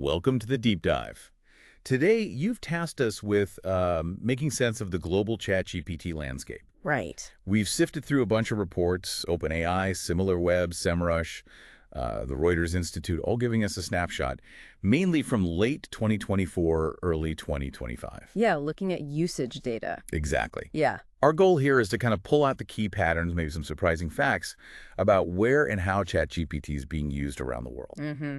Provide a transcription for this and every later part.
Welcome to the deep dive. Today, you've tasked us with making sense of the global ChatGPT landscape. Right. We've sifted through a bunch of reports, OpenAI, Similarweb, Semrush, the Reuters Institute, all giving us a snapshot, mainly from late 2024, early 2025. Yeah, looking at usage data. Exactly. Yeah. Our goal here is to kind of pull out the key patterns, maybe some surprising facts about where and how ChatGPT is being used around the world. Mm-hmm.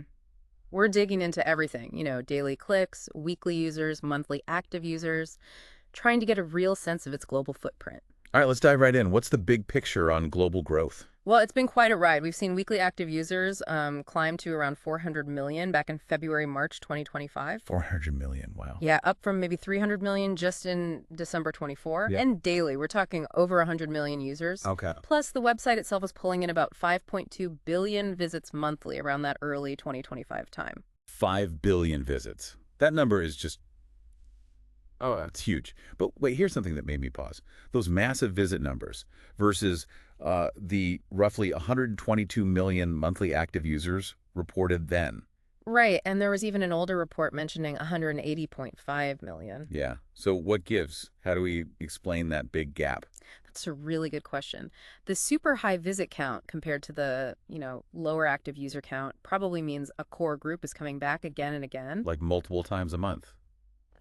We're digging into everything, daily clicks, weekly users, monthly active users, trying to get a real sense of its global footprint. All right, let's dive right in. What's the big picture on global growth? Well, it's been quite a ride. We've seen weekly active users climb to around 400 million back in February, March 2025. 400 million, wow. Yeah, up from maybe 300 million just in December 24. Yeah. And daily, we're talking over 100 million users. Okay. Plus, the website itself is pulling in about 5.2 billion visits monthly around that early 2025 time. 5 billion visits. That number is just, it's huge. But wait, here's something that made me pause. Those massive visit numbers versus the roughly 122 million monthly active users reported then. Right, and there was even an older report mentioning 180.5 million. Yeah. So what gives? How do we explain that big gap? That's a really good question. The super high visit count compared to the, lower active user count probably means a core group is coming back again and again. Like multiple times a month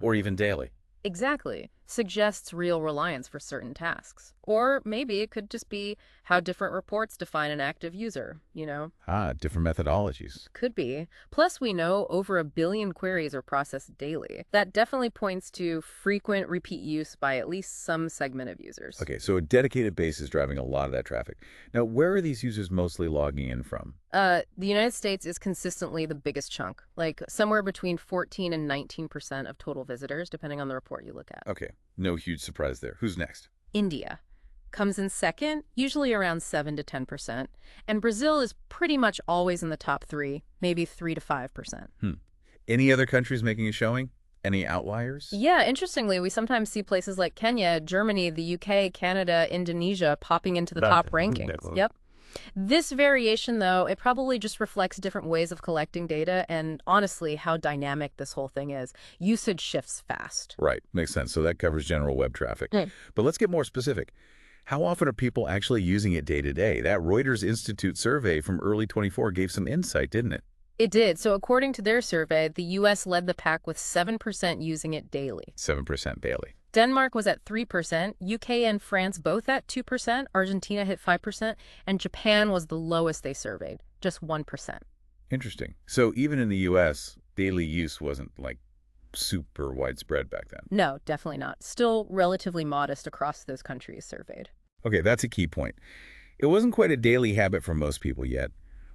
or even daily. Exactly. Suggests real reliance for certain tasks. Or maybe it could just be how different reports define an active user, Different methodologies. Could be. Plus, we know over 1 billion queries are processed daily. That definitely points to frequent repeat use by at least some segment of users. Okay, so a dedicated base is driving a lot of that traffic. Now, where are these users mostly logging in from? The United States is consistently the biggest chunk, like somewhere between 14 and 19% of total visitors, depending on the report you look at. Okay, no huge surprise there. Who's next? India comes in second, usually around 7 to 10%, and Brazil is pretty much always in the top 3, maybe 3 to 5%. Any other countries making a showing? Any outliers? Yeah, interestingly, we sometimes see places like Kenya, Germany, the UK, Canada, Indonesia popping into the top rankings. Yep. This variation, though, it probably just reflects different ways of collecting data and, honestly, how dynamic this whole thing is. Usage shifts fast. Right, makes sense. So that covers general web traffic. Right. But let's get more specific. How often are people actually using it day to day? That Reuters Institute survey from early 24 gave some insight, didn't it? It did. So according to their survey, the U.S. led the pack with 7% using it daily. 7% daily. Denmark was at 3%, UK and France both at 2%, Argentina hit 5%, and Japan was the lowest they surveyed, just 1%. Interesting. So even in the U.S., daily use wasn't like super widespread back then. No, definitely not. Still relatively modest across those countries surveyed. Okay, that's a key point. It wasn't quite a daily habit for most people yet.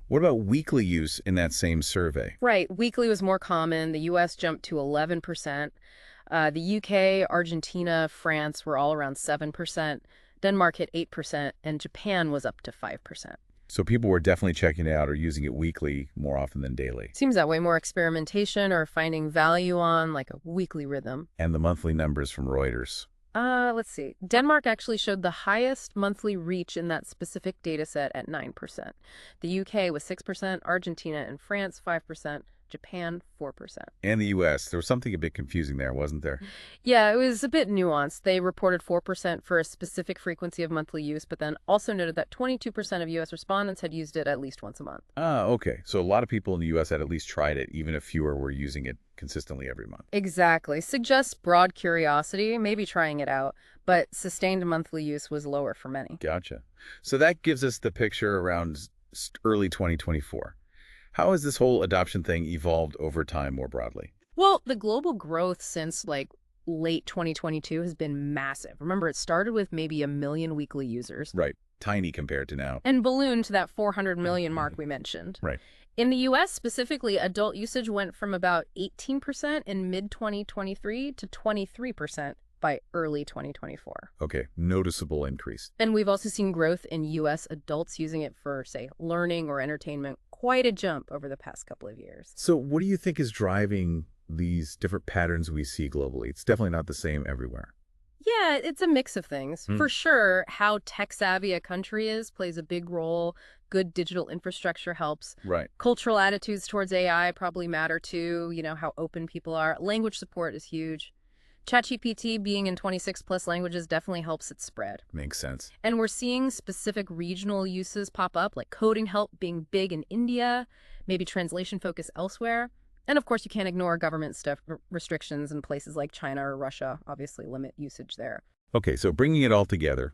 What about weekly use in that same survey? Right. Weekly was more common. The U.S. jumped to 11%. The UK, Argentina, France were all around 7%. Denmark hit 8%, and Japan was up to 5%. So people were definitely checking it out or using it weekly more often than daily. Seems that way, more experimentation or finding value on like a weekly rhythm. And the monthly numbers from Reuters. Let's see. Denmark actually showed the highest monthly reach in that specific data set at 9%. The UK was 6%, Argentina and France 5%, Japan 4%. And the U.S. There was something a bit confusing there, wasn't there? Yeah, it was a bit nuanced. They reported 4% for a specific frequency of monthly use, but then also noted that 22% of U.S. respondents had used it at least once a month. Okay. So a lot of people in the U.S. had at least tried it, even if fewer were using it consistently every month. Exactly. Suggests broad curiosity, maybe trying it out, but sustained monthly use was lower for many. Gotcha. So that gives us the picture around early 2024. How has this whole adoption thing evolved over time more broadly? Well, the global growth since late 2022 has been massive. Remember, it started with maybe 1 million weekly users. Right. Tiny compared to now. And ballooned to that 400 million mark we mentioned. Right. In the U.S. specifically, adult usage went from about 18% in mid-2023 to 23% by early 2024. Okay, noticeable increase. And we've also seen growth in U.S. adults using it for, say, learning or entertainment. Quite a jump over the past couple of years. So what do you think is driving these different patterns we see globally? It's definitely not the same everywhere. Yeah, it's a mix of things. For sure, how tech-savvy a country is plays a big role. good digital infrastructure helps. Right. Cultural attitudes towards AI probably matter too, how open people are. Language support is huge. ChatGPT being in 26 plus languages definitely helps it spread. Makes sense. And we're seeing specific regional uses pop up, like coding help being big in India, maybe translation focus elsewhere. And of course, you can't ignore government stuff, restrictions in places like China or Russia obviously limit usage there. Okay, so bringing it all together,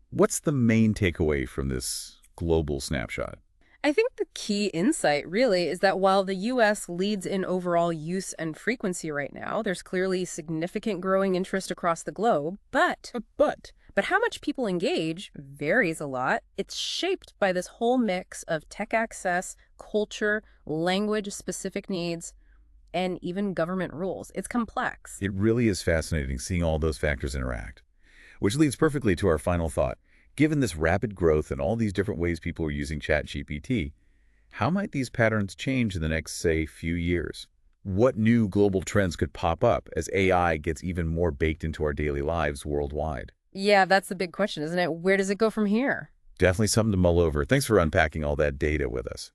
what's the main takeaway from this global snapshot? I think the key insight really is that while the US leads in overall use and frequency right now, there's clearly significant growing interest across the globe, but how much people engage varies a lot. It's shaped by this whole mix of tech access, culture, language-specific needs, and even government rules. It's complex. It really is fascinating seeing all those factors interact. Which leads perfectly to our final thought. Given this rapid growth and all these different ways people are using ChatGPT, how might these patterns change in the next, say, few years? What new global trends could pop up as AI gets even more baked into our daily lives worldwide? Yeah, that's the big question, isn't it? Where does it go from here? Definitely something to mull over. Thanks for unpacking all that data with us.